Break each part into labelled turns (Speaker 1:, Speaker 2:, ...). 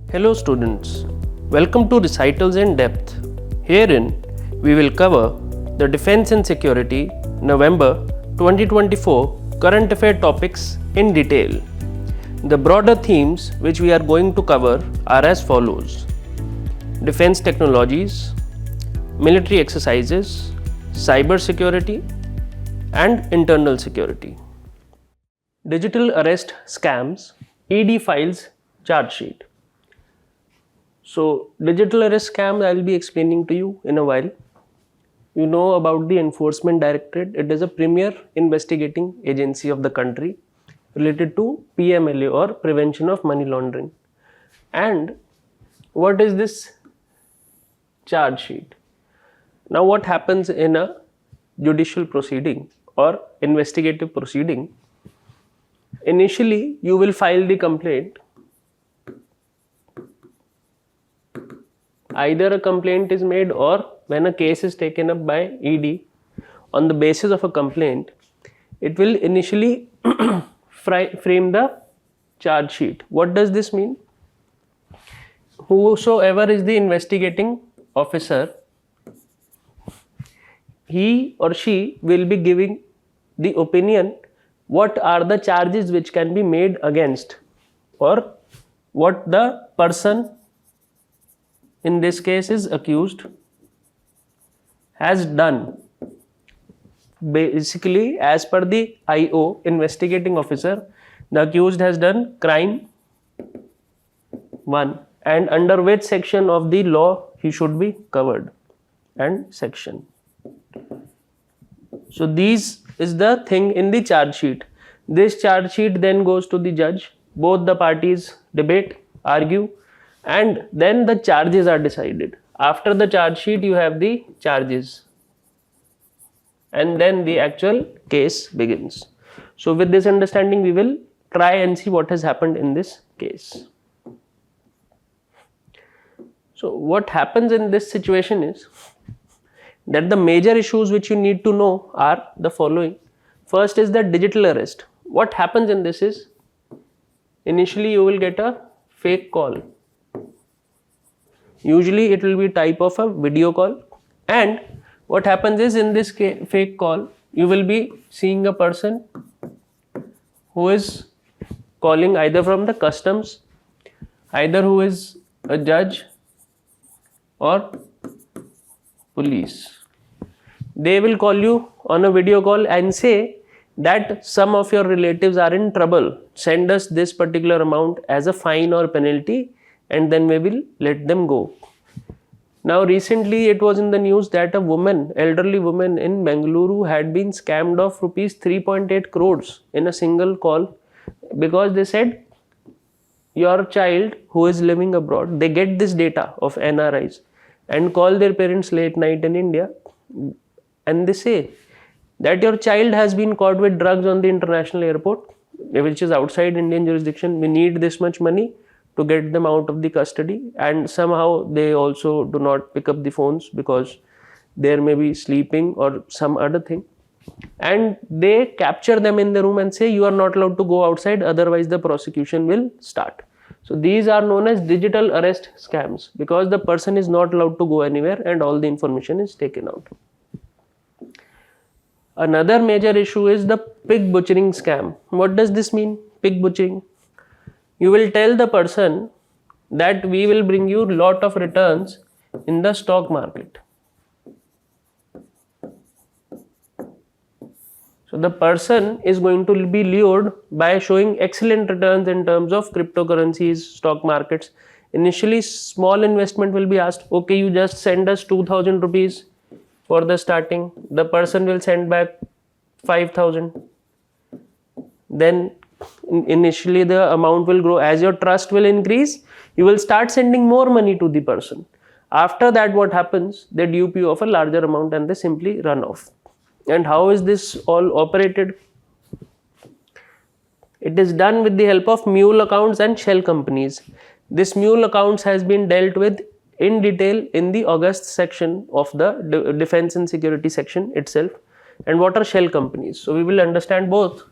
Speaker 1: Hello students, welcome to Recitals in Depth. Herein, we will cover the Defense and Security November 2024 current affair topics in detail. The broader themes which we are going to cover are as follows: defense technologies, military exercises, cyber security, and internal security. Digital arrest scams, ED files charge sheet. So, digital arrest scam I will be explaining to you in a while. You know about the Enforcement Directorate. It is a premier investigating agency of the country related to PMLA or Prevention of Money Laundering. And what is this charge sheet? Now, what happens in a judicial proceeding or investigative proceeding? Initially, you will file the complaint. Either a complaint is made, or when a case is taken up by ED on the basis of a complaint, it will initially frame the charge sheet. What does this mean? Whosoever is the investigating officer, he or she will be giving the opinion what are the charges which can be made against, or what the person, in this case is accused, has done. Basically, as per the IO, investigating officer, the accused has done crime 1, and under which section of the law he should be covered, and section. So this is the thing in the charge sheet. This charge sheet then goes to the judge. Both the parties debate, argue, and then the charges are decided. After the charge sheet, you have the charges, and then the actual case begins. So with this understanding, we will try and see what has happened in this case. So what happens in this situation is that the major issues which you need to know are the following. First is the digital arrest. What happens in this is, initially you will get a fake call. Usually it will be type of a video call, and what happens is, in this fake call, you will be seeing a person who is calling either from the customs, either who is a judge or police. They will call you on a video call and say that some of your relatives are in trouble. Send us this particular amount as a fine or penalty, and then we will let them go. Now recently it was in the news that a woman, elderly woman in Bengaluru, had been scammed of rupees 3.8 crores in a single call, because they said your child who is living abroad, they get this data of NRIs and call their parents late night in India, and they say that your child has been caught with drugs on the international airport, which is outside Indian jurisdiction. We need this much money to get them out of the custody, and somehow they also do not pick up the phones because they may be sleeping or some other thing, and they capture them in the room and say you are not allowed to go outside, otherwise the prosecution will start. So these are known as digital arrest scams, because the person is not allowed to go anywhere and all the information is taken out. Another major issue is the pig butchering scam. What does this mean, pig butchering? You will tell the person that we will bring you lot of returns in the stock market. So the person is going to be lured by showing excellent returns in terms of cryptocurrencies, stock markets. Initially, small investment will be asked. Okay, you just send us 2,000 rupees for the starting. The person will send back 5,000. Then initially the amount will grow. As your trust will increase, you will start sending more money to the person. After that, what happens? They dupe you of a larger amount and they simply run off. And how is this all operated? It is done with the help of mule accounts and shell companies. This mule accounts has been dealt with in detail in the August section of the Defense and Security section itself. And what are shell companies? So we will understand both.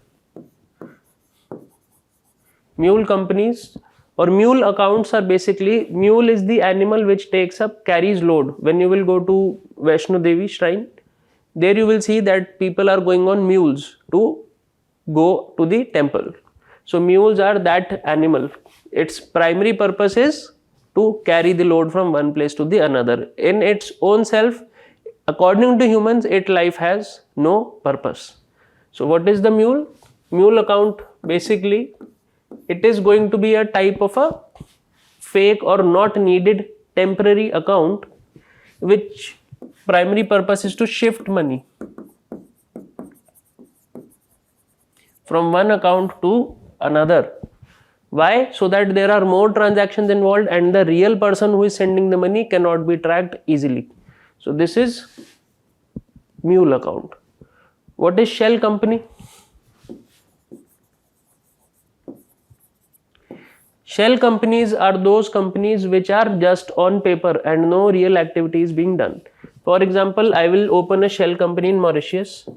Speaker 1: Mule companies Or mule accounts are basically, mule is the animal which carries load. When you will go to Vaishno Devi shrine, there you will see that people are going on mules to go to the temple. So mules are that animal. Its primary purpose is to carry the load from one place to the another. In its own self, according to humans, its life has no purpose. So what is the mule? Mule account, basically it is going to be a type of a fake or not needed temporary account which primary purpose is to shift money from one account to another. Why? So that there are more transactions involved and the real person who is sending the money cannot be tracked easily. So this is mule account. What is shell company? Shell companies are those companies which are just on paper and no real activity is being done. For example, I will open a shell company in Mauritius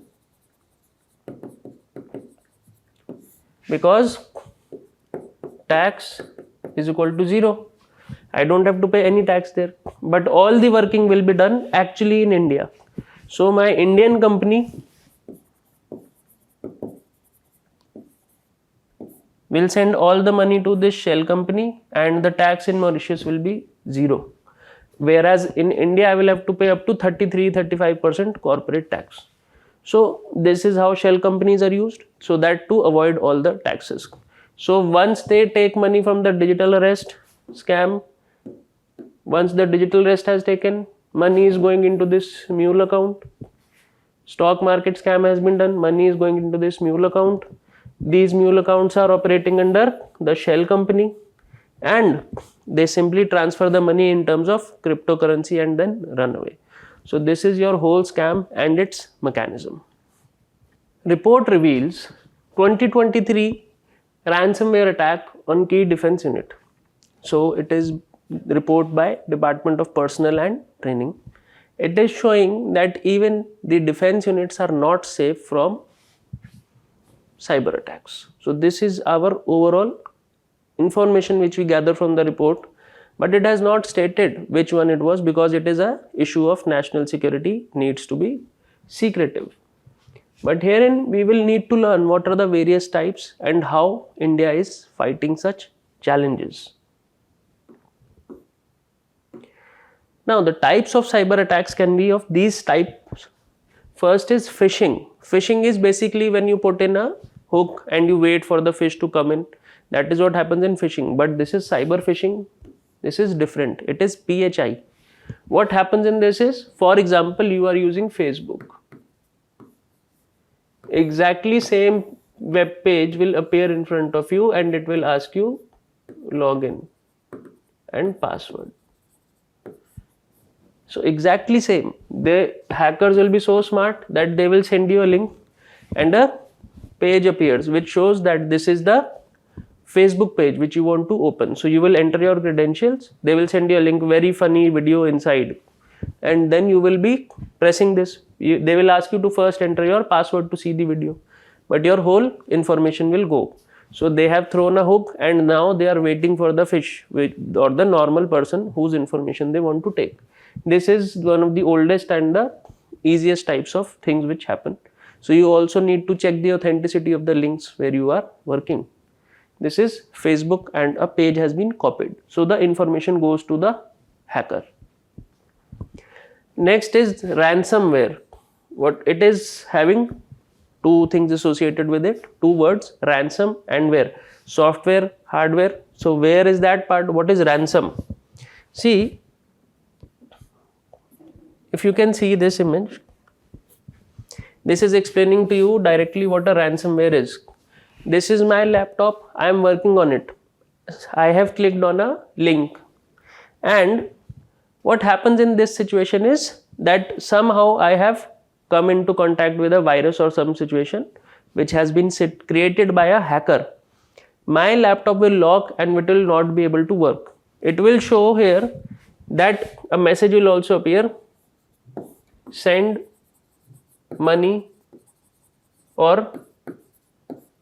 Speaker 1: because tax is equal to 0. I don't have to pay any tax there, but all the working will be done actually in India. So my Indian company will send all the money to this shell company and the tax in Mauritius will be 0. Whereas in India I will have to pay up to 33-35% corporate tax. So this is how shell companies are used, so that to avoid all the taxes. So once they take money from the digital arrest scam, once the digital arrest has taken, money is going into this mule account. Stock market scam has been done, money is going into this mule account. These mule accounts are operating under the shell company and they simply transfer the money in terms of cryptocurrency and then run away. So this is your whole scam and its mechanism. Report reveals 2023 ransomware attack on key defense unit. So it is report by Department of Personnel and Training. It is showing that even the defense units are not safe from cyber attacks. So this is our overall information which we gather from the report, but it has not stated which one it was because it is a issue of national security, needs to be secretive. But herein we will need to learn what are the various types and how India is fighting such challenges. Now the types of cyber attacks can be of these types. First is phishing. Phishing is basically when you put in a hook and you wait for the fish to come in. That is what happens in phishing. But this is cyber phishing. This is different. It is PHI. What happens in this is, for example, you are using Facebook. Exactly same web page will appear in front of you and it will ask you login and password. So exactly same. The hackers will be so smart that they will send you a link and a page appears which shows that this is the Facebook page which you want to open. So you will enter your credentials, they will send you a link, very funny video inside, and then you will be pressing this. They will ask you to first enter your password to see the video, but your whole information will go. So they have thrown a hook and now they are waiting for the fish or the normal person whose information they want to take. This is one of the oldest and the easiest types of things which happen. So you also need to check the authenticity of the links where you are working. This is Facebook and a page has been copied. So the information goes to the hacker. Next is ransomware. What it is having two things associated with it, two words, ransom and ware. Software, hardware. So where is that part? What is ransom? See, if you can see this image, this is explaining to you directly what a ransomware is. This is my laptop, I am working on it. I have clicked on a link, and what happens in this situation is that somehow I have come into contact with a virus or some situation which has been created by a hacker. My laptop will lock and it will not be able to work. It will show here that a message will also appear, send money or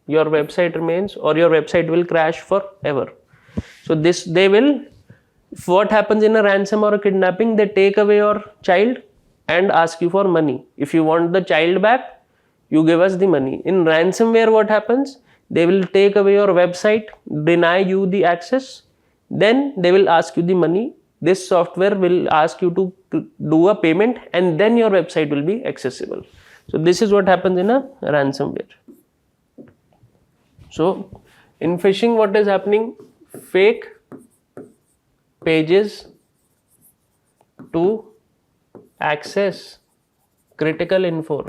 Speaker 1: your website remains or your website will crash forever. So this they will, what happens in a ransom or a kidnapping, they take away your child and ask you for money. If you want the child back, you give us the money. In ransomware, what happens? They will take away your website, deny you the access, then they will ask you the money. This software will ask you to do a payment and then your website will be accessible. So this is what happens in a ransomware. So in phishing, what is happening? Fake pages to access critical info.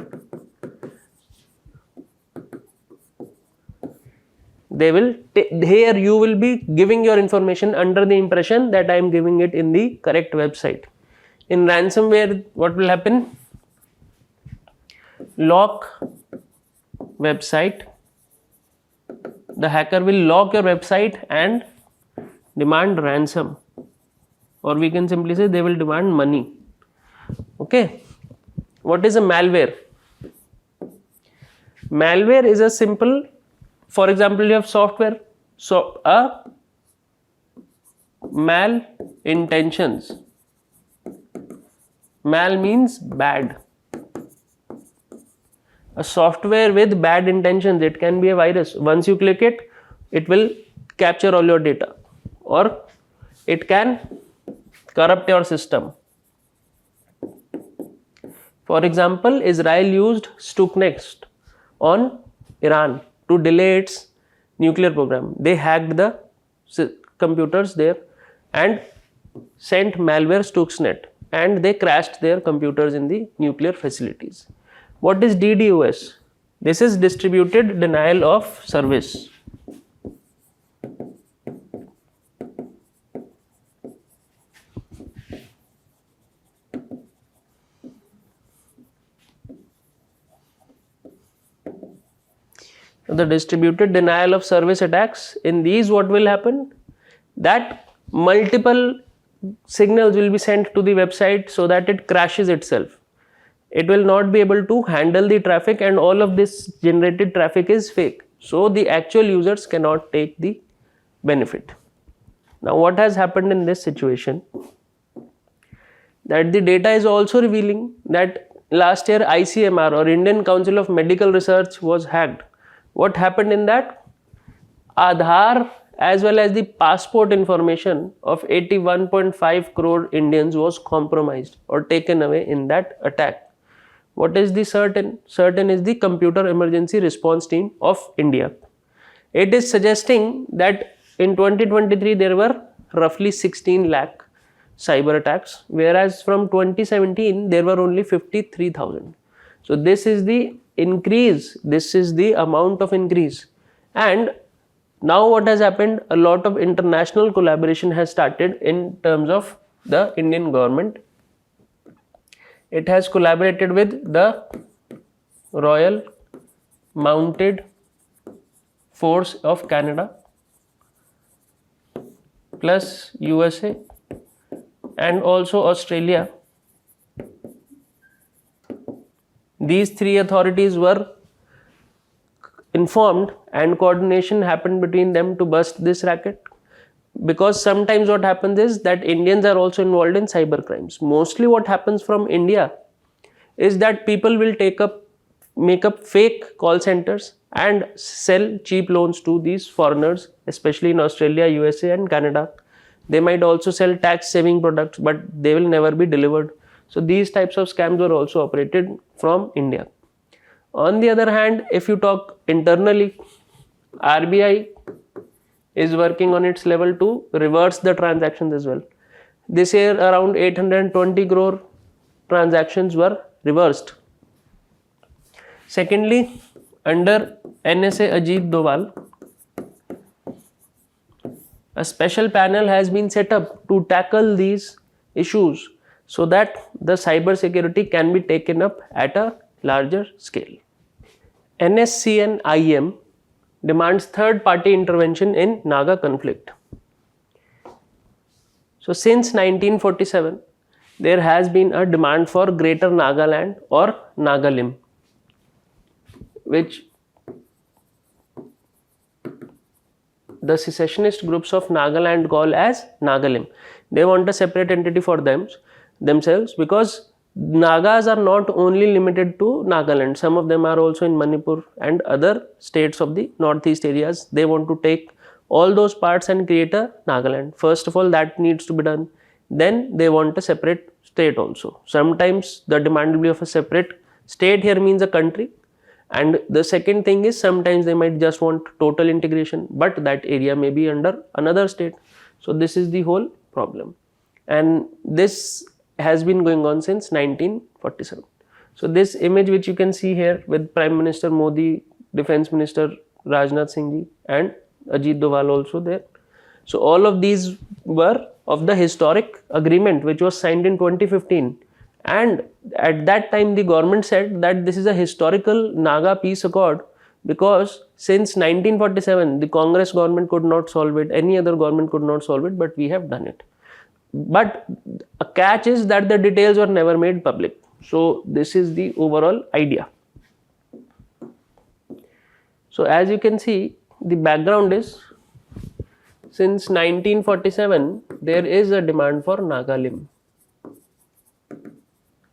Speaker 1: They will here you will be giving your information under the impression that I am giving it in the correct website. In ransomware, what will happen? Lock website. The hacker will lock your website and demand ransom, or we can simply say they will demand money. Okay. What is a malware? Malware is a simple, for example, you have software, so a mal intentions. Mal means bad. A software with bad intentions, it can be a virus. Once you click it, it will capture all your data, or it can corrupt your system. For example, Israel used Stuxnet on Iran to delay its nuclear program. They hacked the computers there and sent malware Stuxnet, and they crashed their computers in the nuclear facilities. What is DDoS? This is distributed denial of service. The distributed denial of service attacks, in these what will happen? That multiple signals will be sent to the website so that it crashes itself. It will not be able to handle the traffic, and all of this generated traffic is fake. So the actual users cannot take the benefit. Now what has happened in this situation? That the data is also revealing that last year ICMR, or Indian Council of Medical Research, was hacked. What happened in that? Aadhaar as well as the passport information of 81.5 crore Indians was compromised or taken away in that attack. What is the CERT-In? CERT-In is the Computer Emergency Response Team of India. It is suggesting that in 2023 there were roughly 16 lakh cyber attacks, whereas from 2017 there were only 53,000. So this is the increase, this is the amount of increase. And now what has happened? A lot of international collaboration has started in terms of the Indian government. It has collaborated with the Royal Mounted Force of Canada, plus USA and also Australia. These three authorities were informed and coordination happened between them to bust this racket. Because sometimes what happens is that Indians are also involved in cyber crimes. Mostly what happens from India is that people will make up fake call centers and sell cheap loans to these foreigners, especially in Australia, USA and Canada. They might also sell tax saving products, but they will never be delivered. So these types of scams were also operated from India. On the other hand, if you talk internally, RBI is working on its level to reverse the transactions as well. This year around 820 crore transactions were reversed. Secondly, under NSA Ajit Doval, a special panel has been set up to tackle these issues so that the cyber security can be taken up at a larger scale. NSCN-IM demands third-party intervention in Naga conflict. So since 1947, there has been a demand for Greater Nagaland or Nagalim, which the secessionist groups of Nagaland call as Nagalim. They want a separate entity for themselves, because Nagas are not only limited to Nagaland. Some of them are also in Manipur and other states of the northeast areas. They want to take all those parts and create a Nagaland. First of all, that needs to be done. Then they want a separate state also. Sometimes the demand will be of a separate state here means a country. And the second thing is, sometimes they might just want total integration, but that area may be under another state. So this is the whole problem. And this has been going on since 1947. So this image which you can see here with Prime Minister Modi, Defense Minister Rajnath Singh ji and Ajit Doval also there. So all of these were of the historic agreement which was signed in 2015. And at that time the government said that this is a historical Naga peace accord, because since 1947 the Congress government could not solve it, any other government could not solve it, but we have done it. But a catch is that the details were never made public. So this is the overall idea. So as you can see, the background is, since 1947 there is a demand for Nagalim.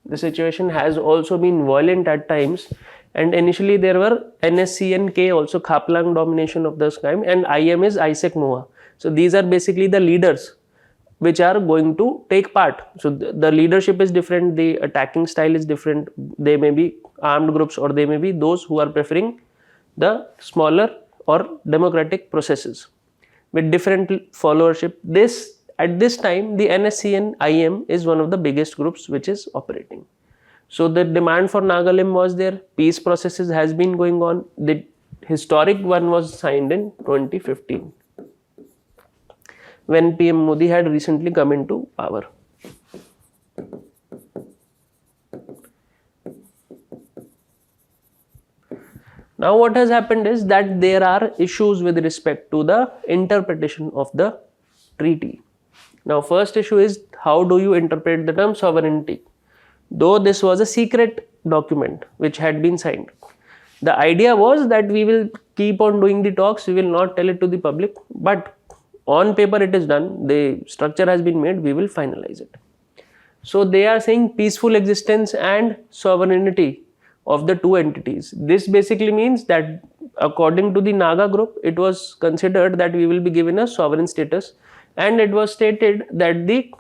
Speaker 1: The situation has also been violent at times, and initially there were NSC and K also, Khaplang domination of this time, and IM is Isaac Moa. So these are basically the leaders which are going to take part. So the leadership is different, the attacking style is different. They may be armed groups, or they may be those who are preferring the smaller or democratic processes with different followership. At this time the NSC and IM is one of the biggest groups which is operating. So the demand for Nagalim was there. Peace processes has been going on. The historic one was signed in 2015 when PM Modi had recently come into power. Now what has happened is that there are issues with respect to the interpretation of the treaty. Now first issue is, how do you interpret the term sovereignty? Though this was a secret document which had been signed, the idea was that we will keep on doing the talks, we will not tell it to the public, but on paper it is done, the structure has been made, we will finalize it. So they are saying peaceful existence and sovereignty of the two entities. This basically means that according to the Naga group, it was considered that we will be given a sovereign status, and it was stated that the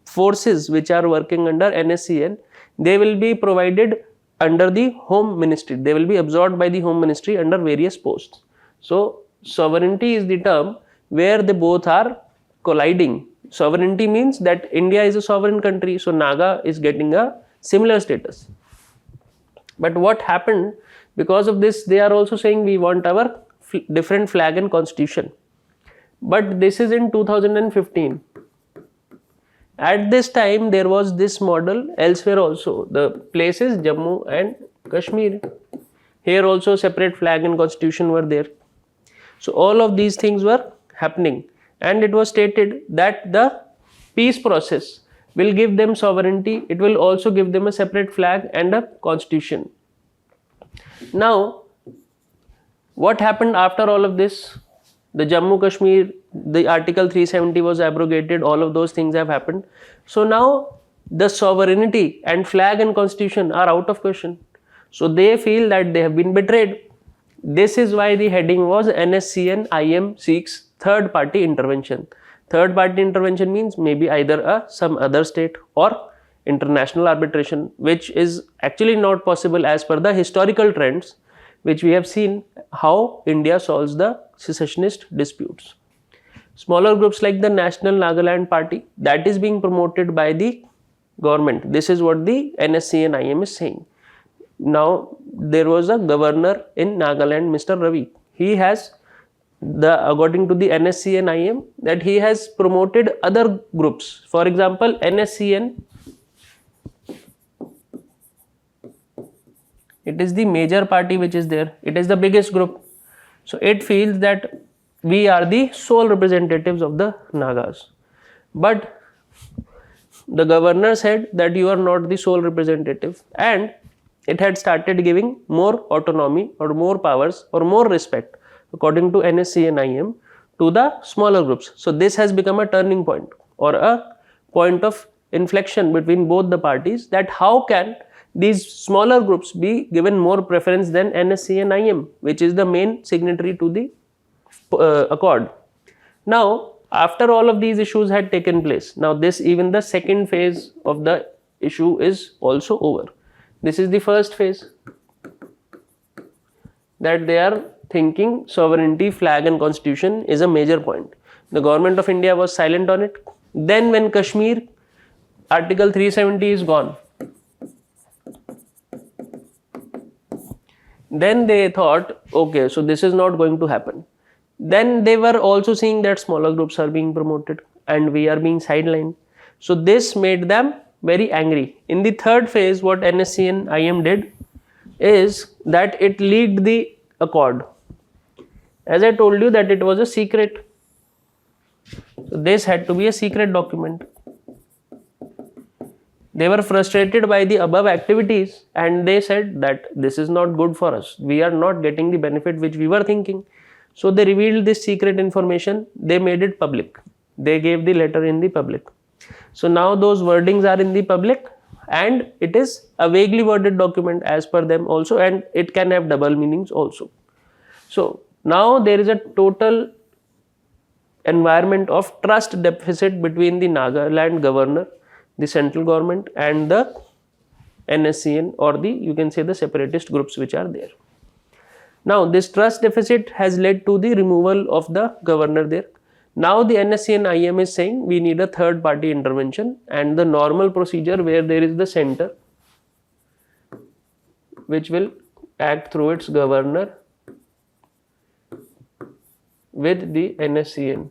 Speaker 1: forces which are working under NSCN, they will be provided under the Home Ministry. They will be absorbed by the Home Ministry under various posts. So sovereignty is the term where they both are colliding. Sovereignty means that India is a sovereign country, so Naga is getting a similar status. But what happened, because of this, they are also saying we want our different flag and constitution. But this is in 2015. At this time there was this model elsewhere also. The places Jammu and Kashmir. Here also separate flag and constitution were there. So all of these things were happening, and it was stated that the peace process will give them sovereignty. It will also give them a separate flag and a constitution. Now what happened after all of this? The Jammu Kashmir, the Article 370 was abrogated, all of those things have happened. So now the sovereignty and flag and constitution are out of question. So they feel that they have been betrayed. This is why the heading was NSCN IM seeks third party intervention. Third party intervention means maybe either some other state or international arbitration, which is actually not possible as per the historical trends which we have seen how India solves the secessionist disputes. Smaller groups like the National Nagaland Party, that is being promoted by the government. This is what the NSC and IM is saying. Now there was a governor in Nagaland, Mr. Ravi. He has, according to the NSC and IM, that he has promoted other groups. For example, NSCN, it is the major party which is there. It is the biggest group. So it feels that we are the sole representatives of the Nagas. But the governor said that you are not the sole representative, and it had started giving more autonomy or more powers or more respect, according to NSC and IM, to the smaller groups. So this has become a turning point or a point of inflection between both the parties, that how can these smaller groups be given more preference than NSC and IM, which is the main signatory to the accord. Now, after all of these issues had taken place, now even the second phase of the issue is also over. This is the first phase, that they are thinking sovereignty, flag and constitution is a major point. The government of India was silent on it. Then when Kashmir, Article 370 is gone, then they thought, okay, so this is not going to happen. Then they were also seeing that smaller groups are being promoted and we are being sidelined. So this made them very angry. In the third phase, what NSC and IM did is that it leaked the accord. As I told you that it was a secret. So this had to be a secret document. They were frustrated by the above activities and they said that this is not good for us. We are not getting the benefit which we were thinking. So they revealed this secret information. They made it public. They gave the letter in the public. So now those wordings are in the public and it is a vaguely worded document as per them also, and it can have double meanings also. So now there is a total environment of trust deficit between the Nagaland governor, the central government and the NSCN, or the, you can say, the separatist groups which are there. Now this trust deficit has led to the removal of the governor there. Now the NSCN IM is saying we need a third party intervention, and the normal procedure where there is the center which will act through its governor with the NSCN.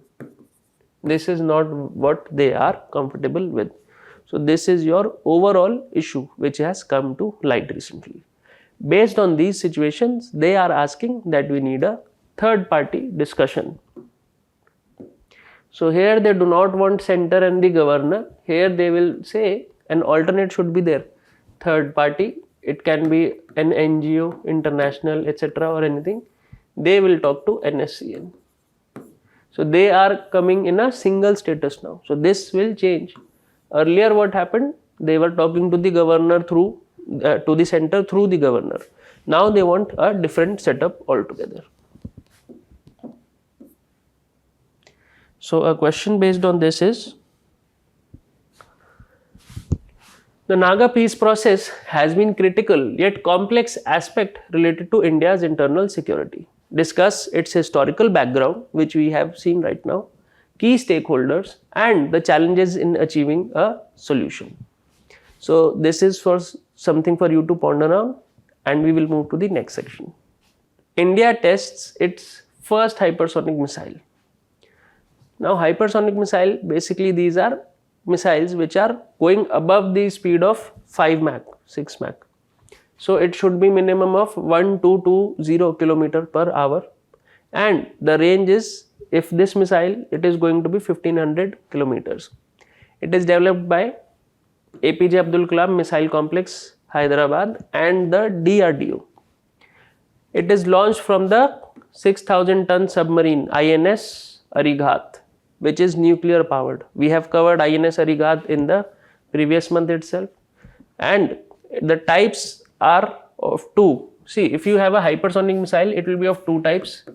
Speaker 1: This is not what they are comfortable with. So this is your overall issue which has come to light recently. Based on these situations, they are asking that we need a third party discussion. So here they do not want center and the governor. Here they will say an alternate should be there. Third party, it can be an NGO, international, etc. or anything. They will talk to NSCN. So they are coming in a single status now. So this will change. Earlier what happened? They were talking to the governor through, to the center through the governor. Now they want a different setup altogether. So a question based on this is, the Naga peace process has been critical yet complex aspect related to India's internal security. Discuss its historical background, which we have seen right now, key stakeholders and the challenges in achieving a solution. So this is for something for you to ponder on, and we will move to the next section. India tests its first hypersonic missile. Now hypersonic missile, basically these are missiles which are going above the speed of 5 Mach, 6 Mach. So it should be minimum of 1220 km per hour, and the range is, if this missile, it is going to be 1500 kilometers. It is developed by APJ Abdul Kalam Missile Complex, Hyderabad, and the DRDO. It is launched from the 6,000 ton submarine INS Arighat, which is nuclear powered. We have covered INS Arighat in the previous month itself, and the types are of two. See, if you have a hypersonic missile, it will be of two types: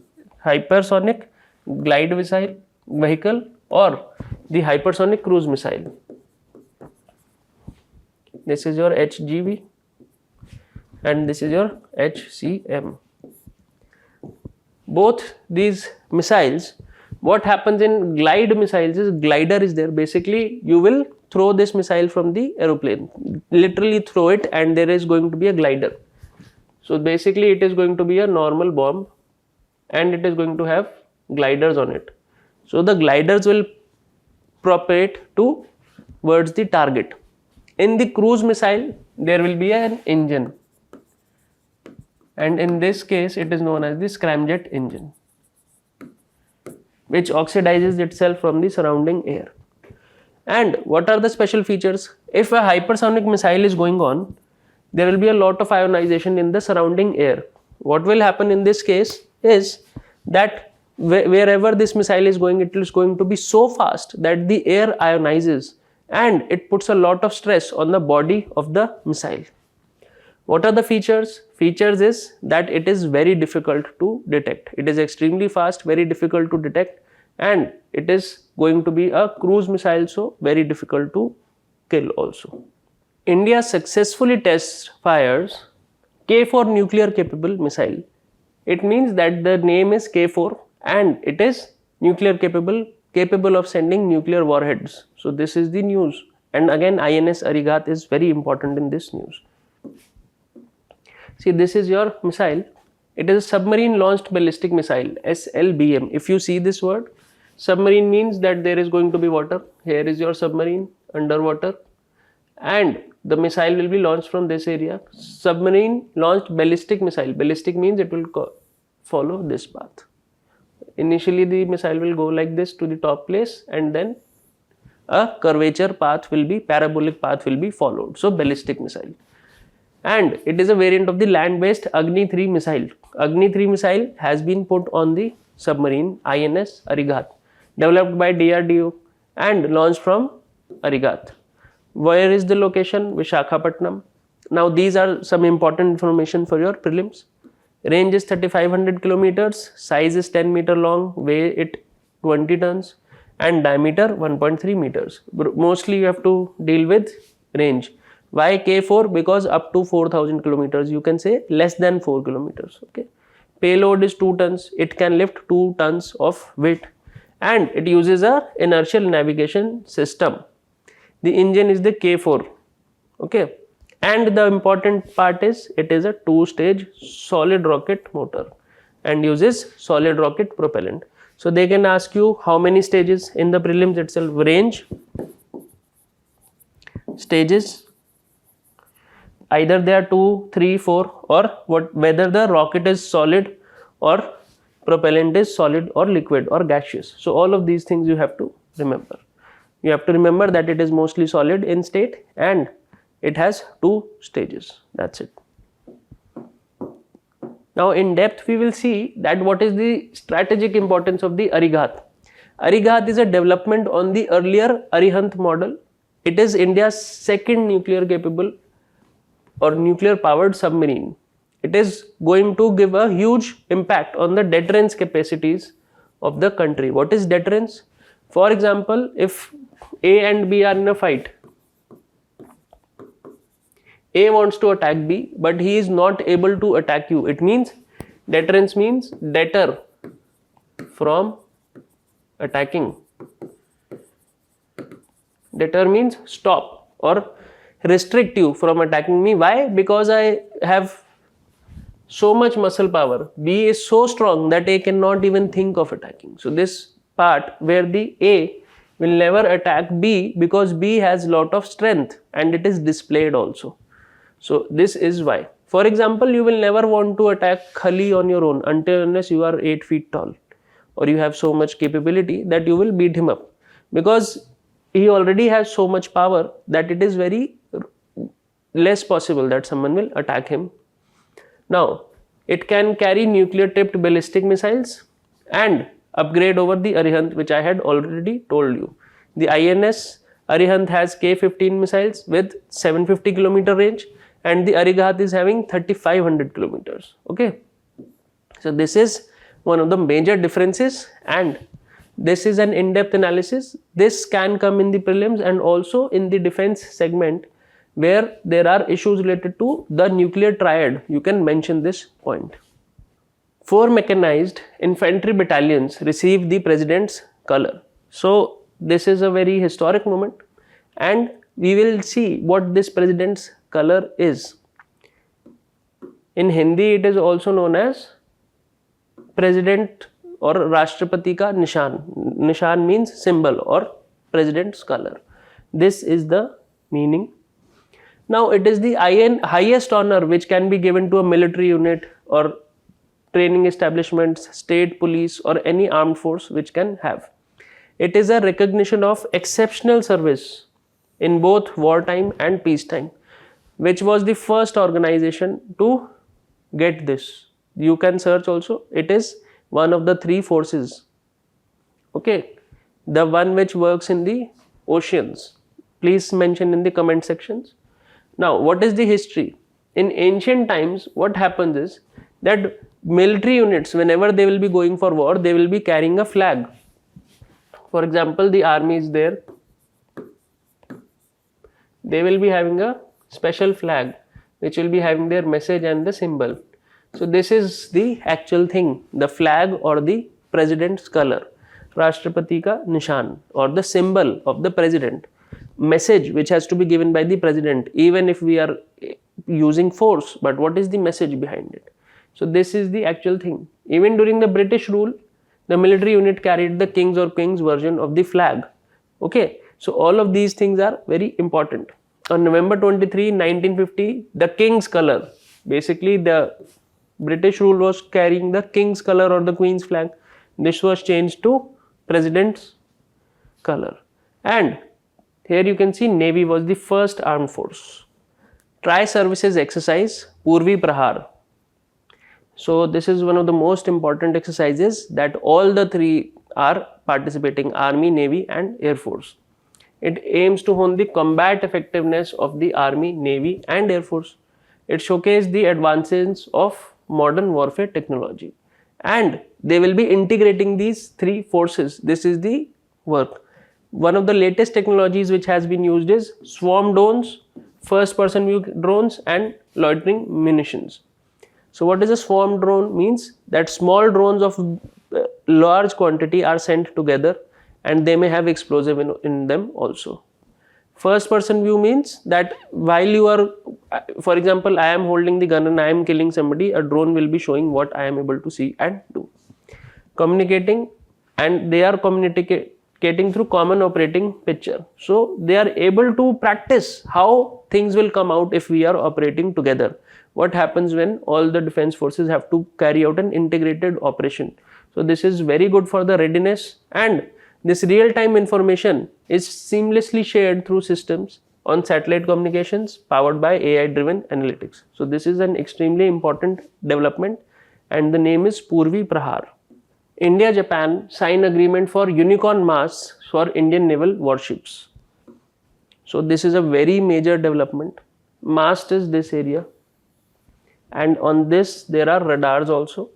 Speaker 1: hypersonic glide missile vehicle or the hypersonic cruise missile. This is your HGV and this is your HCM. Both these missiles, what happens in glide missiles is, glider is there. Basically, you will throw this missile from the aeroplane, literally throw it, and there is going to be a glider. So basically it is going to be a normal bomb and it is going to have gliders on it. So the gliders will propagate towards the target. In the cruise missile, there will be an engine, and in this case it is known as the scramjet engine, which oxidizes itself from the surrounding air. And what are the special features? If a hypersonic missile is going on, there will be a lot of ionization in the surrounding air. What will happen in this case is that wherever this missile is going, it is going to be so fast that the air ionizes and it puts a lot of stress on the body of the missile. What are the features? Features is that it is very difficult to detect. It is extremely fast, very difficult to detect, and it is going to be a cruise missile, so very difficult to kill also. India successfully test fires K4 nuclear capable missile. It means that the name is K4 and it is nuclear capable of sending nuclear warheads. So this is the news, and again INS Arigat is very important in this news. See, this is your missile. It is a submarine launched ballistic missile, SLBM. If you see this word, submarine means that there is going to be water. Here is your submarine underwater, and the missile will be launched from this area. Submarine launched ballistic missile. Ballistic means it will follow this path. Initially the missile will go like this to the top place, and then a curvature path will be, parabolic path will be followed. So ballistic missile. And it is a variant of the land-based Agni 3 missile. Agni 3 missile has been put on the submarine INS Arigat, developed by DRDO and launched from Arigat. Where is the location? Visakhapatnam. Now these are some important information for your prelims. Range is 3500 kilometers, size is 10 meter long, weigh it 20 tons, and diameter 1.3 meters. Mostly you have to deal with range. Why K4? Because up to 4000 kilometers, you can say less than 4 kilometers. Okay. Payload is 2 tons. It can lift 2 tons of weight, and it uses a inertial navigation system. The engine is the K4. Okay. And the important part is it is a 2-stage solid rocket motor and uses solid rocket propellant. So they can ask you how many stages in the prelims itself. Range, stages, either they are 2, 3, 4, or whether the rocket is solid or propellant is solid or liquid or gaseous. So all of these things you have to remember. You have to remember that it is mostly solid in state and it has 2 stages. That's it. Now in depth we will see that what is the strategic importance of the Arigat. Arigat is a development on the earlier Arihant model. It is India's second nuclear capable or nuclear powered submarine. It is going to give a huge impact on the deterrence capacities of the country. What is deterrence? For example, if A and B are in a fight, A wants to attack B, but he is not able to attack you. It means deterrence means deter from attacking. Deter means stop or restrict you from attacking me. Why? Because I have so much muscle power. B is so strong that A cannot even think of attacking. So this part where the A will never attack B because B has lot of strength and it is displayed also. So this is why. For example, you will never want to attack Khali on your own unless you are 8 feet tall or you have so much capability that you will beat him up, because he already has so much power that it is very less possible that someone will attack him. Now, it can carry nuclear tipped ballistic missiles and upgrade over the Arihant, which I had already told you. The INS Arihant has K-15 missiles with 750 kilometer range, and the Arigat is having 3500 kilometers. Okay. So this is one of the major differences, and this is an in-depth analysis. This can come in the prelims and also in the defense segment where there are issues related to the nuclear triad. You can mention this point. 4 mechanized infantry battalions received the president's color. So this is a very historic moment, and we will see what this president's color is. In Hindi it is also known as President or Rashtrapati ka Nishan. Nishan means symbol or president's color. This is the meaning. Now it is the highest honor which can be given to a military unit or training establishments, state police or any armed force which can have. It is a recognition of exceptional service in both wartime and peacetime, which was the first organization to get this. You can search also. It is one of the three forces. Okay, the one which works in the oceans. Please mention in the comment sections. Now, what is the history? In ancient times, what happens is that military units, whenever they will be going for war, they will be carrying a flag. For example, the army is there. They will be having a special flag which will be having their message and the symbol. So this is the actual thing, the flag or the president's color, Rashtrapati ka nishan, or the symbol of the president, message which has to be given by the president, even if we are using force, but what is the message behind it? So this is the actual thing. Even during the British rule, the military unit carried the king's or queen's version of the flag. Okay, so all of these things are very important. On November 23, 1950, the king's color, basically the British rule was carrying the king's color or the queen's flag. This was changed to president's color. And here you can see Navy was the first armed force. Tri-services exercise, Purvi Prahar. So this is one of the most important exercises that all the three are participating, Army, Navy and Air Force. It aims to hone the combat effectiveness of the Army, Navy and Air Force. It showcases the advances of modern warfare technology. And they will be integrating these three forces. This is the work. One of the latest technologies which has been used is swarm drones, first person view drones and loitering munitions. So what is a swarm drone? Means that small drones of large quantity are sent together and they may have explosive in them also. First person view means that while you are, for example, I am holding the gun and I am killing somebody, a drone will be showing what I am able to see and do. Communicating, and they are communicating through common operating picture. So they are able to practice how things will come out if we are operating together. What happens when all the defense forces have to carry out an integrated operation. So this is very good for the readiness, and this real-time information is seamlessly shared through systems on satellite communications powered by AI-driven analytics. So this is an extremely important development, and the name is Purvi Prahar. India-Japan sign agreement for unicorn masts for Indian naval warships. So this is a very major development. Mast is this area, and on this there are radars also.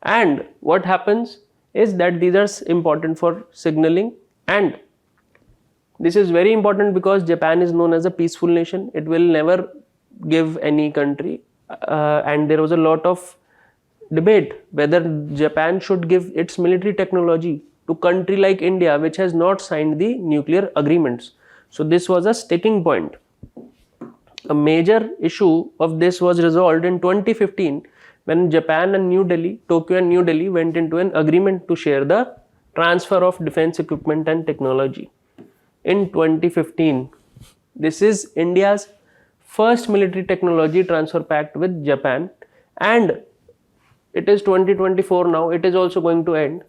Speaker 1: And what happens is that these are important for signaling, and this is very important because Japan is known as a peaceful nation. It will never give any country, and there was a lot of debate whether Japan should give its military technology to country like India, which has not signed the nuclear agreements. So this was a sticking point. A major issue of this was resolved in 2015 when Japan and New Delhi, Tokyo and New Delhi went into an agreement to share the transfer of defense equipment and technology. In 2015, this is India's first military technology transfer pact with Japan, and it is 2024 now. It is also going to end.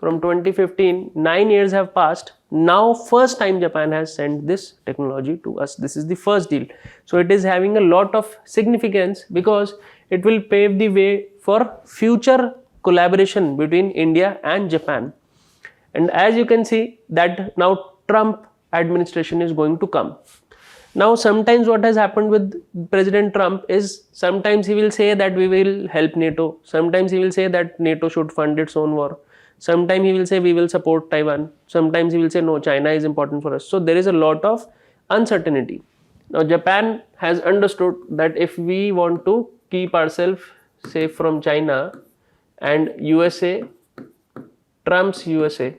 Speaker 1: From 2015, 9 years have passed. Now first time Japan has sent this technology to us. This is the first deal. So it is having a lot of significance because it will pave the way for future collaboration between India and Japan. And as you can see that now Trump administration is going to come. Now sometimes what has happened with President Trump is sometimes he will say that we will help NATO. Sometimes he will say that NATO should fund its own war. Sometimes he will say we will support Taiwan. Sometimes he will say no, China is important for us. So there is a lot of uncertainty. Now Japan has understood that if we want to keep ourselves safe from China and USA, Trump's USA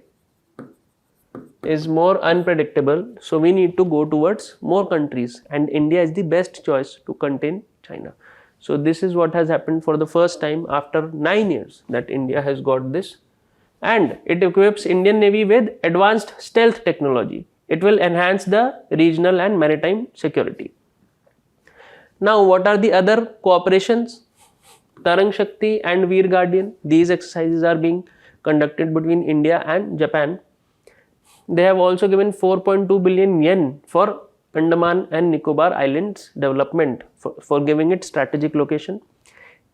Speaker 1: is more unpredictable, so we need to go towards more countries, and India is the best choice to contain China. So this is what has happened for the first time after 9 years that India has got this, and it equips Indian Navy with advanced stealth technology. It will enhance the regional and maritime security. Now what are the other cooperations? Tarang Shakti and Veer Guardian, these exercises are being conducted between India and Japan. They have also given 4.2 billion yen for Andaman and Nicobar Islands development for giving it strategic location.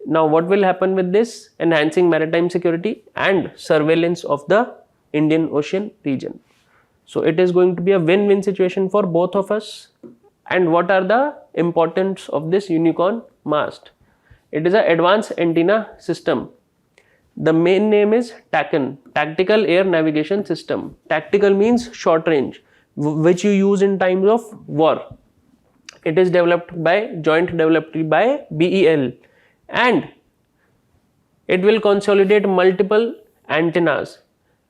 Speaker 1: Now what will happen with this? Enhancing maritime security and surveillance of the Indian Ocean region. So it is going to be a win-win situation for both of us. And what are the importance of this unicorn mast? It is an advanced antenna system. The main name is TACAN, Tactical Air Navigation System. Tactical means short range, which you use in times of war. It is developed by BEL, and it will consolidate multiple antennas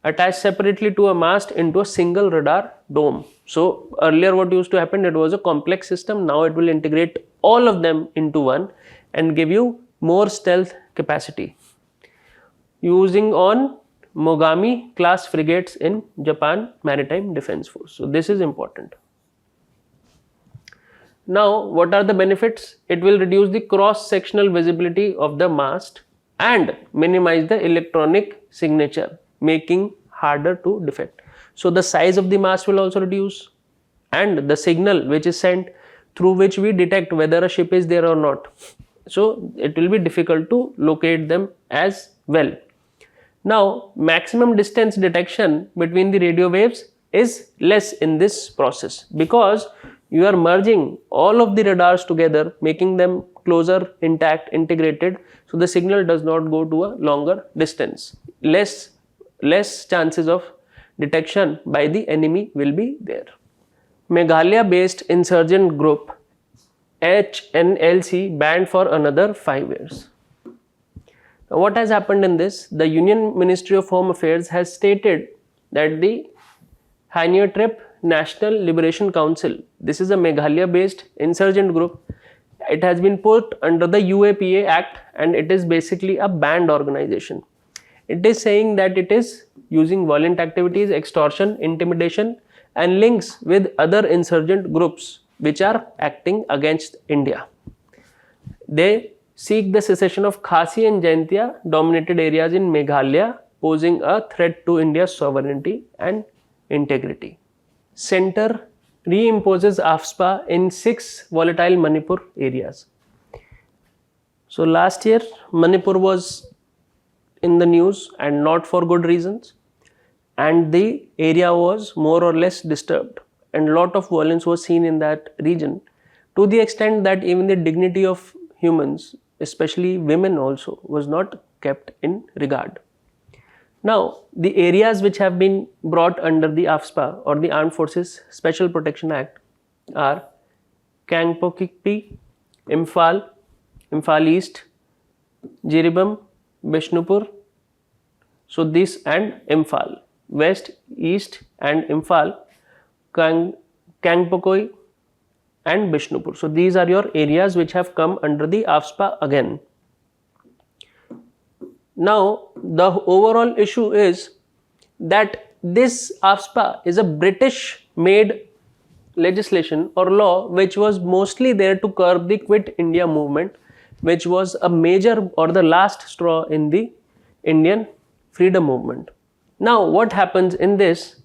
Speaker 1: attached separately to a mast into a single radar dome. So earlier what used to happen, it was a complex system. Now it will integrate all of them into one and give you more stealth capacity, using on Mogami class frigates in Japan Maritime Defense Force. So this is important. Now what are the benefits? It will reduce the cross-sectional visibility of the mast and minimize the electronic signature, making harder to detect. So the size of the mast will also reduce, and the signal which is sent, through which we detect whether a ship is there or not. So it will be difficult to locate them as well. Now maximum distance detection between the radio waves is less in this process, because you are merging all of the radars together, making them closer, intact, integrated, so the signal does not go to a longer distance. Less chances of detection by the enemy will be there. Meghalaya based insurgent group HNLC banned for another 5 years. Now what has happened in this? The Union Ministry of Home Affairs has stated that the Hanyutrip National Liberation Council, this is a Meghalaya based insurgent group. It has been put under the UAPA Act, and it is basically a banned organization. It is saying that it is using violent activities, extortion, intimidation, and links with other insurgent groups which are acting against India. They seek the secession of Khasi and Jaintia dominated areas in Meghalaya, posing a threat to India's sovereignty and integrity. Center reimposes AFSPA in 6 volatile Manipur areas. So last year Manipur was in the news, and not for good reasons, and the area was more or less disturbed, and lot of violence was seen in that region, to the extent that even the dignity of humans, especially women also, was not kept in regard. Now the areas which have been brought under the AFSPA or the Armed Forces Special Protection Act are Kangpokpi, Imphal East, Jiribam, Bishnupur, so this, and Imphal West, East and Imphal, Kangpokoi and Bishnupur. So these are your areas which have come under the AFSPA again. Now the overall issue is that this AFSPA is a British made legislation or law which was mostly there to curb the Quit India movement, which was a major or the last straw in the Indian freedom movement. Now what happens in this,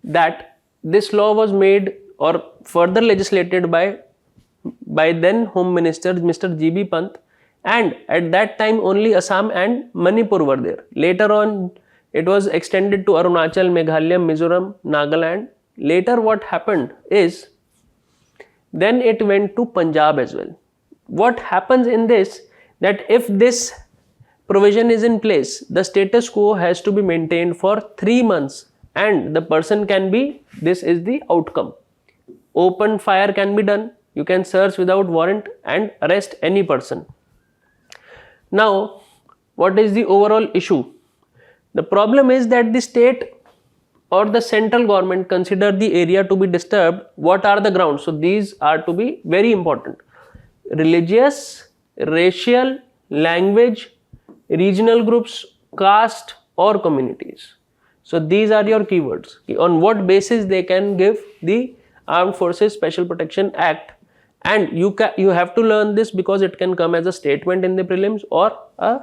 Speaker 1: that this law was made or further legislated by then Home Minister Mr. G.B. Pant, and at that time only Assam and Manipur were there. Later on it was extended to Arunachal, Meghalaya, Mizoram, Nagaland. Later what happened is, then it went to Punjab as well. What happens in this, that if this provision is in place, the status quo has to be maintained for 3 months, and the person can be, this is the outcome. Open fire can be done, you can search without warrant and arrest any person. Now what is the overall issue? The problem is that the state or the central government consider the area to be disturbed. What are the grounds? So these are to be very important: religious, racial, language, regional groups, caste or communities. So these are your keywords. On what basis they can give the Armed Forces Special Protection Act, and you have to learn this because it can come as a statement in the prelims or a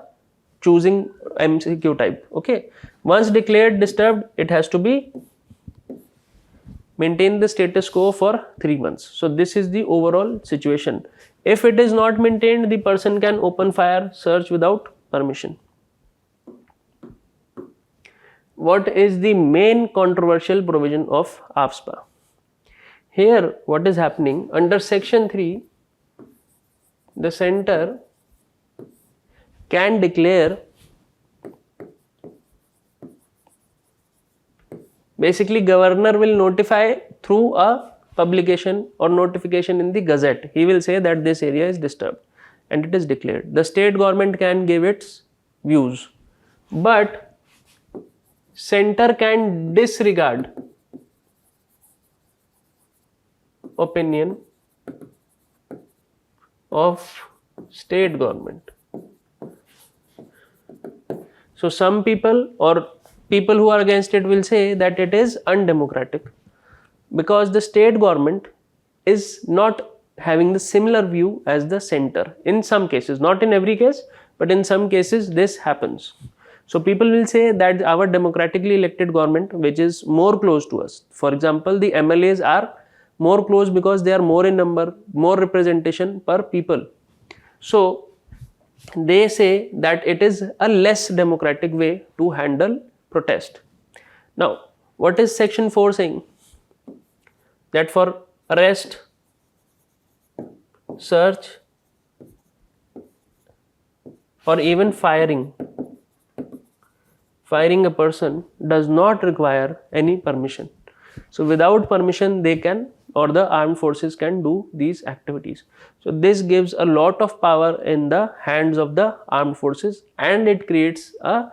Speaker 1: choosing MCQ type. Okay, once declared disturbed, it has to be maintain the status quo for 3 months. So this is the overall situation. If it is not maintained, the person can open fire, search without permission. What is the main controversial provision of AFSPA? Here, what is happening under section 3, the center can declare, basically governor will notify through a publication or notification in the gazette. He will say that this area is disturbed and it is declared. The state government can give its views, but center can disregard opinion of state government. So some people or people who are against it will say that it is undemocratic because the state government is not having the similar view as the center in some cases, not in every case, but in some cases this happens. So people will say that our democratically elected government, which is more close to us, for example, the MLAs are more close because they are more in number, more representation per people. So they say that it is a less democratic way to handle protest. Now, what is section 4 saying? That for arrest, search, or even firing a person does not require any permission. So without permission they can, or the armed forces can do these activities. So this gives a lot of power in the hands of the armed forces and it creates a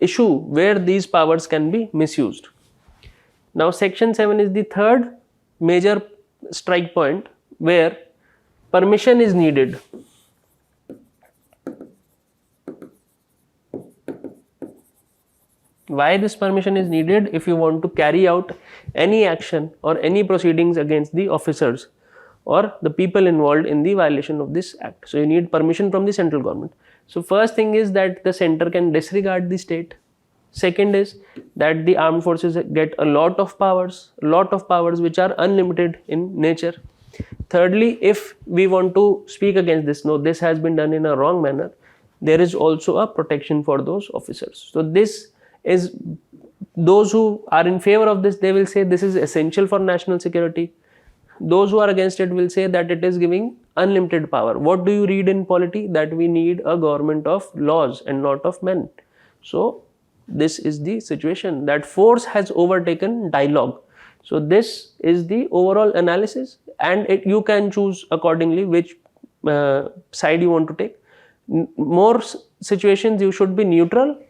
Speaker 1: issue where these powers can be misused. Now section 7 is the third major strike point where permission is needed. Why this permission is needed? If you want to carry out any action or any proceedings against the officers or the people involved in the violation of this act. So you need permission from the central government. So first thing is that the center can disregard the state. Second is that the armed forces get a lot of powers which are unlimited in nature. Thirdly, if we want to speak against this, no, this has been done in a wrong manner, there is also a protection for those officers. So this is, those who are in favor of this, they will say this is essential for national security. Those who are against it will say that it is giving unlimited power. What do you read in polity? That we need a government of laws and not of men. So this is the situation, that force has overtaken dialogue. So this is the overall analysis and you can choose accordingly which side you want to take. More situations you should be neutral,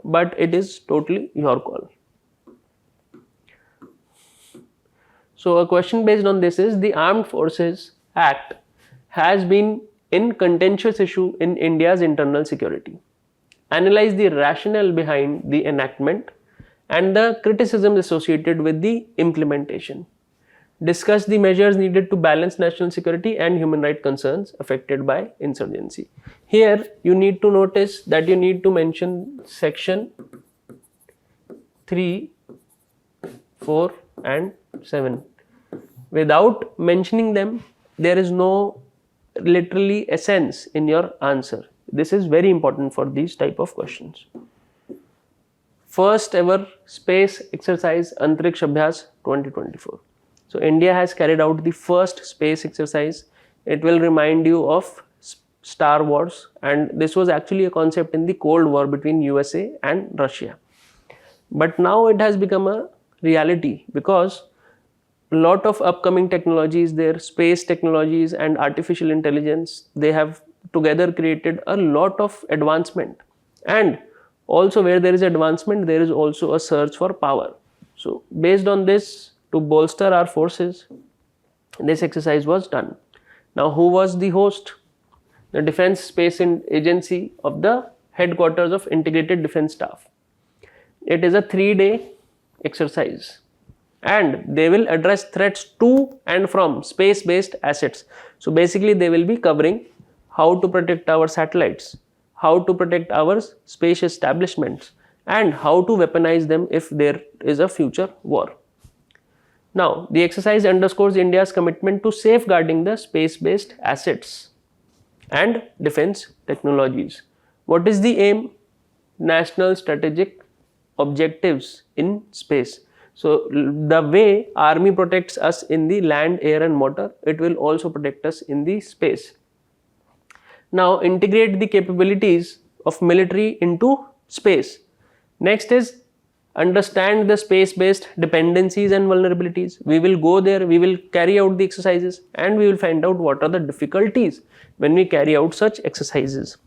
Speaker 1: but it is totally your call. So a question based on this is, the Armed Forces Act has been in contentious issue in India's internal security. Analyze the rationale behind the enactment and the criticisms associated with the implementation. Discuss the measures needed to balance national security and human rights concerns affected by insurgency. Here you need to notice that you need to mention section 3, 4 and 7. Without mentioning them, there is no literally essence in your answer. This is very important for these type of questions. First ever space exercise Antariksh Abhyas 2024. So India has carried out the first space exercise. It will remind you of Star Wars, and this was actually a concept in the Cold War between USA and Russia. But now it has become a reality because a lot of upcoming technologies there, space technologies and artificial intelligence, they have together created a lot of advancement. And also where there is advancement, there is also a search for power. So based on this, to bolster our forces, this exercise was done. Now who was the host? The Defense Space Agency of the headquarters of Integrated Defense Staff. It is a 3-day exercise and they will address threats to and from space-based assets. So basically they will be covering how to protect our satellites, how to protect our space establishments, and how to weaponize them if there is a future war. Now, the exercise underscores India's commitment to safeguarding the space-based assets and defense technologies. What is the aim? National strategic objectives in space. So, the way army protects us in the land, air and water, it will also protect us in the space. Now, integrate the capabilities of military into space. Next is understand the space-based dependencies and vulnerabilities. We will go there, we will carry out the exercises and we will find out what are the difficulties when we carry out such exercises,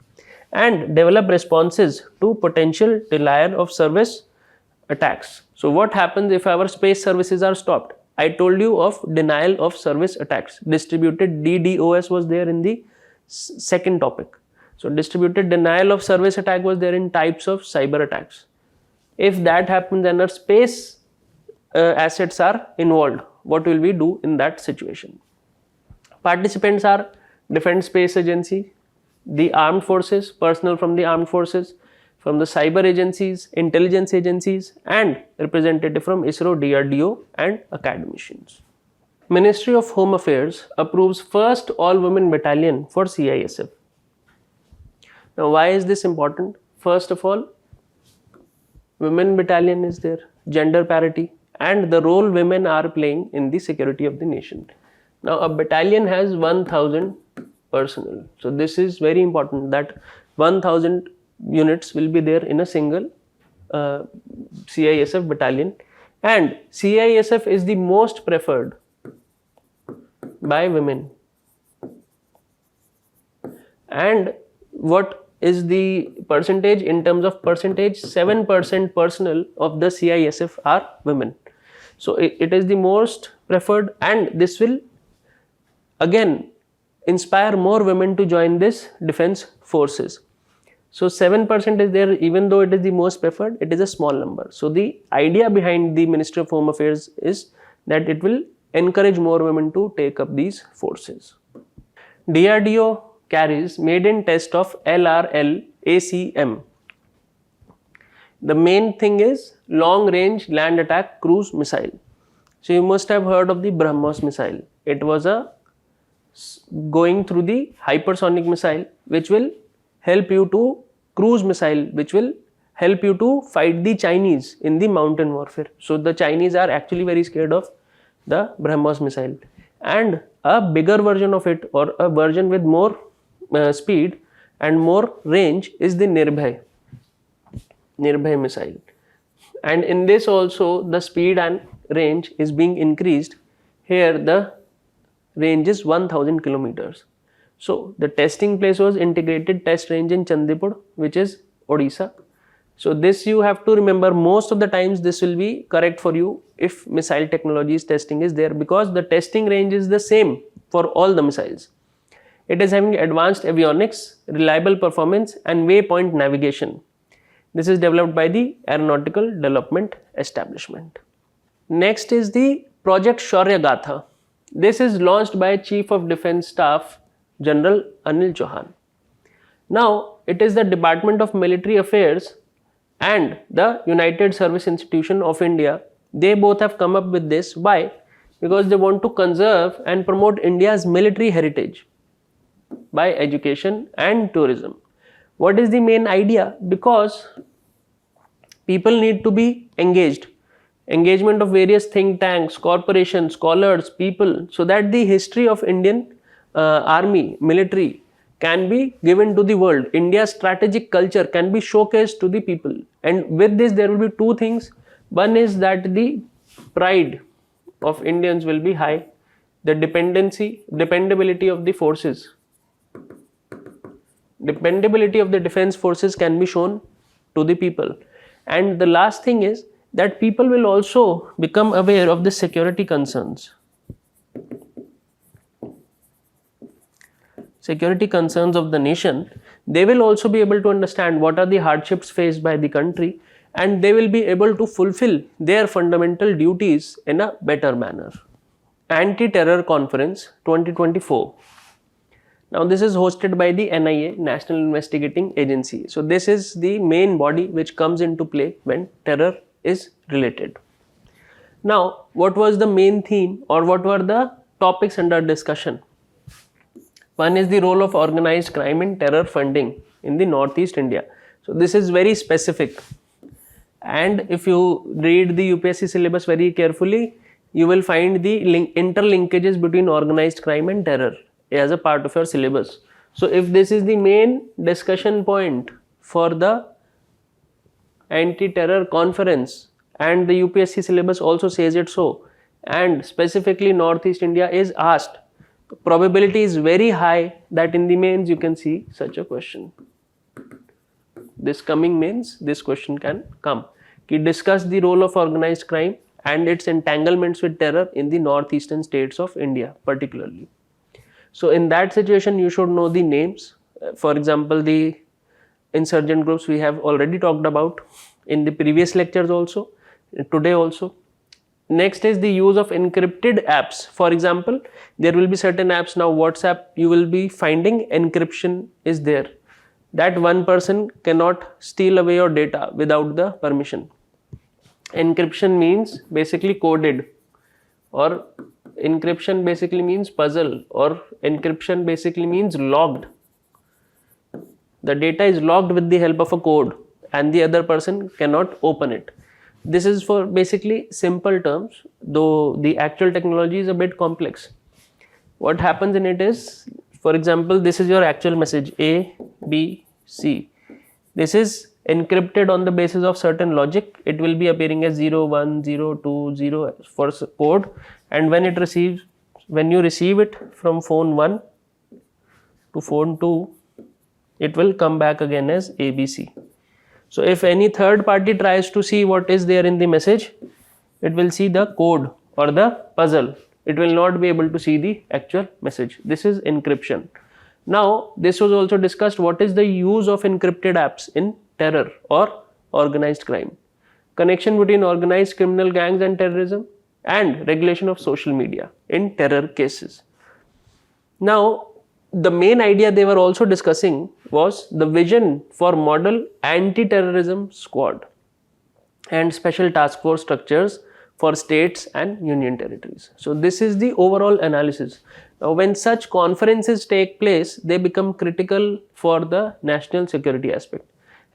Speaker 1: and develop responses to potential denial of service attacks. So what happens if our space services are stopped? I told you of denial of service attacks. Distributed DDoS was there in the second topic. So distributed denial of service attack was there in types of cyber attacks. If that happens and our space assets are involved, what will we do in that situation? Participants are Defense Space Agency, the armed forces, personnel from the armed forces, from the cyber agencies, intelligence agencies, and representative from ISRO, DRDO and academicians. Ministry of Home Affairs approves first all-women battalion for CISF. Now, why is this important? First of all, women battalion is there, gender parity, and the role women are playing in the security of the nation. Now, a battalion has 1000 personnel. So, this is very important that 1000 units will be there in a single CISF battalion, and CISF is the most preferred by women. And what is the percentage? In terms of percentage, 7% personnel of the CISF are women. So it is the most preferred, and this will again inspire more women to join this defense forces. So 7% is there, even though it is the most preferred, it is a small number. So the idea behind the Ministry of Home Affairs is that it will encourage more women to take up these forces. DRDO carries maiden test of LRL ACM. The main thing is long range land attack cruise missile. So you must have heard of the BrahMos missile. It was a going through the hypersonic missile which will help you to cruise missile, which will help you to fight the Chinese in the mountain warfare. So the Chinese are actually very scared of the BrahMos missile, and a bigger version of it, or a version with more speed and more range, is the Nirbhay missile. And in this also the speed and range is being increased. Here the range is 1000 kilometers. So the testing place was integrated test range in Chandipur, which is Odisha. So this you have to remember, most of the times this will be correct for you if missile technologies testing is there, because the testing range is the same for all the missiles. It is having advanced avionics, reliable performance and waypoint navigation. This is developed by the Aeronautical Development Establishment. Next is the Project Shaurya Gatha. This is launched by Chief of Defence Staff General Anil Chauhan. Now, it is the Department of Military Affairs and the United Service Institution of India. They both have come up with this. Why? Because they want to conserve and promote India's military heritage by education and tourism. What is the main idea? Because people need to be engaged. Engagement of various think tanks, corporations, scholars, people, so that the history of Indian army, military can be given to the world. India's strategic culture can be showcased to the people. And with this there will be two things. One is that the pride of Indians will be high. The dependability of the forces, dependability of the defense forces can be shown to the people. And the last thing is that people will also become aware of the security concerns. Security concerns of the nation. They will also be able to understand what are the hardships faced by the country, and they will be able to fulfill their fundamental duties in a better manner. Anti-Terror Conference 2024. Now this is hosted by the NIA, National Investigating Agency. So this is the main body which comes into play when terror is related. Now, what was the main theme or what were the topics under discussion? One is the role of organized crime in terror funding in the Northeast India. So this is very specific, and if you read the UPSC syllabus very carefully, you will find the interlinkages between organized crime and terror as a part of your syllabus. So if this is the main discussion point for the anti-terror conference, and the UPSC syllabus also says it so, and specifically Northeast India is asked, probability is very high that in the mains you can see such a question. This coming mains, this question can come. Ki discuss the role of organized crime and its entanglements with terror in the northeastern states of India particularly. So in that situation you should know the names. For example, the insurgent groups we have already talked about in the previous lectures also, today also. Next is the use of encrypted apps. For example, there will be certain apps now, WhatsApp, you will be finding encryption is there, that one person cannot steal away your data without the permission. Encryption means basically coded, or encryption basically means puzzle, or encryption basically means logged. The data is logged with the help of a code and the other person cannot open it. This is for basically simple terms, though the actual technology is a bit complex. What happens in it is, for example, this is your actual message A, B, C. This is encrypted on the basis of certain logic. It will be appearing as 0, 1, 0, 2, 0 for code, and when you receive it from phone 1 to phone 2, it will come back again as ABC. So if any third party tries to see what is there in the message, it will see the code or the puzzle. It will not be able to see the actual message. This is encryption. Now, this was also discussed, what is the use of encrypted apps in terror or organized crime, connection between organized criminal gangs and terrorism, and regulation of social media in terror cases. Now, the main idea they were also discussing was the vision for model anti-terrorism squad and special task force structures for states and union territories. So this is the overall analysis. Now when such conferences take place, they become critical for the national security aspect.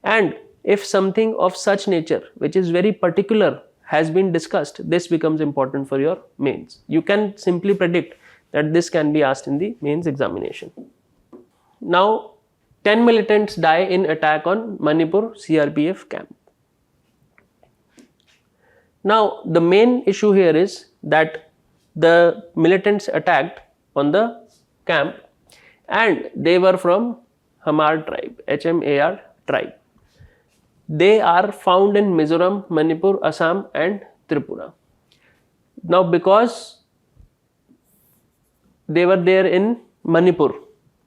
Speaker 1: And if something of such nature, which is very particular, has been discussed, this becomes important for your mains. You can simply predict that this can be asked in the mains examination. Now, 10 militants die in attack on Manipur CRPF camp. Now, the main issue here is that the militants attacked on the camp and they were from Hamar tribe, HMAR tribe. They are found in Mizoram, Manipur, Assam and Tripura. Now, because they were there in Manipur,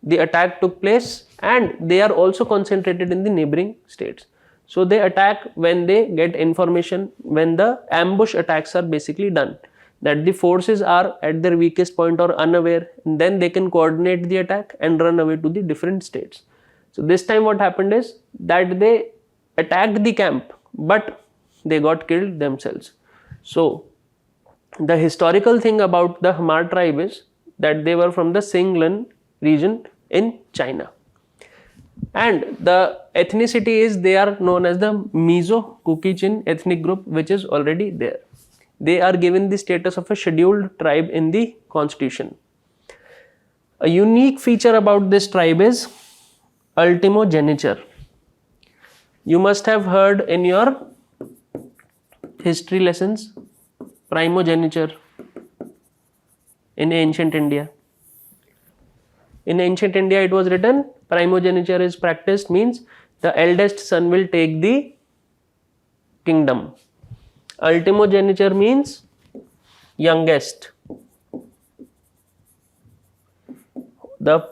Speaker 1: the attack took place, and they are also concentrated in the neighboring states. So they attack when they get information, when the ambush attacks are basically done, that the forces are at their weakest point or unaware, and then they can coordinate the attack and run away to the different states. So this time what happened is that they attacked the camp, but they got killed themselves. So the historical thing about the Hamar tribe is that they were from the Singlan region in China, and the ethnicity is they are known as the Mizo Kuki-Chin ethnic group, which is already there. They are given the status of a scheduled tribe in the constitution. A unique feature about this tribe is ultimogeniture. You must have heard in your history lessons primogeniture in ancient India. In ancient India it was written primogeniture is practiced, means the eldest son will take the kingdom. Ultimogeniture means youngest. The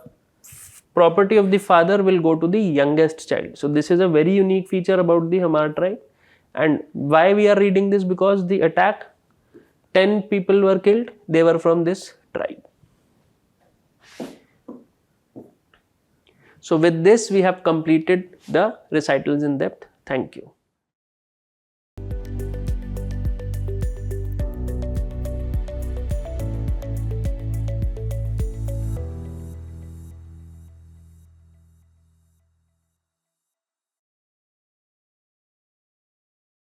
Speaker 1: property of the father will go to the youngest child. So this is a very unique feature about the Hamar tribe. And why we are reading this? Because the attack, 10 people were killed, they were from this tribe. So with this we have completed the recitals in depth. Thank you.